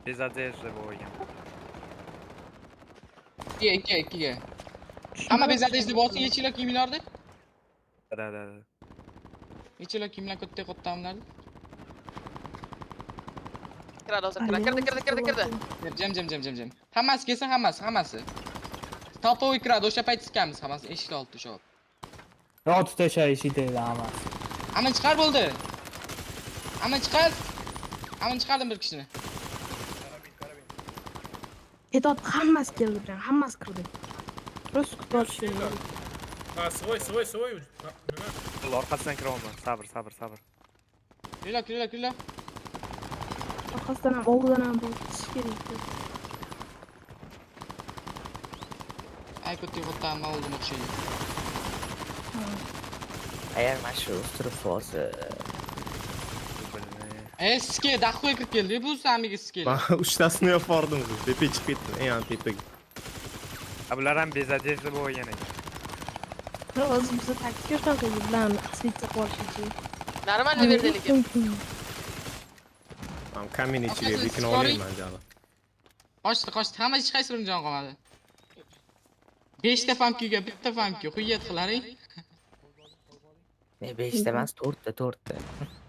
Bezadejda bo'lgan. 2. Hamma bezadejda bo'lsa, yechinglar kiyimlarni. Da. Yechinglar kiyimlar katta-kattalarni. Kiradi hozir, kirdi. Jim. Hammasi kelsin, hammasi. Topovoy kiradi, o'sha payt chiqamiz hammasi, eshik oldi o'sha. Rahat tutaşa işi değil ama. Amin chiqar bo'ldi. Amin chiqardim bir kishini. Etot hammasi keldi bilan, hammasi kirdi. Просто kutib Ha, svoy. Nima? Orqasidan kira olma. Sabr. Kuyla. Orqasidan ham, oldidan ham bo'lish kerak. Ay katta oldim o'xshaydi. Eğer ben şu sırf olsa Sizga daxoy kirib keldi, bu samiga sizga. Ben uchtasini yopardim. Tepe chiqib ketdi. Eng tepaga. Bular ham bezadejda bo'lgan ekan. Hozir biza taktika shunaqa bilan aslicha qolish uchun. Normal berdi lekin. Ben kamin ichiga bekini olayım bence abi. Qochdi. Hamma hech qaysi birini jon qolmadi. 5 ta famkiga, bitta famki, xuyat qilaring. ne 5 demez 4'te.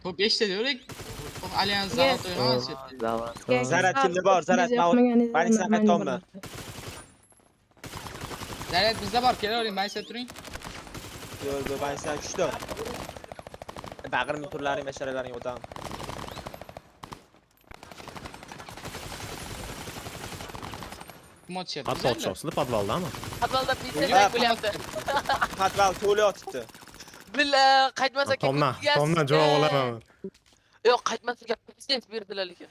Bu 5 ta deylik. Alyans zavodi emas. Zarat kimda bor? Zarat meni sanaqa tomma. Zarat bizda bor, kelavering, maysa turing. Yo'q, ben sen tushdim. Bag'rim turlaring, basharalaring o'tam. Moch yap. Hatto otchosli podvaldami? Podvalda pizza bo'lyapti. Patval to'la yotibdi. Billa qaytmasa Tomdan javob olaman. Yo'q, qaytmasa gap berdilar lekin.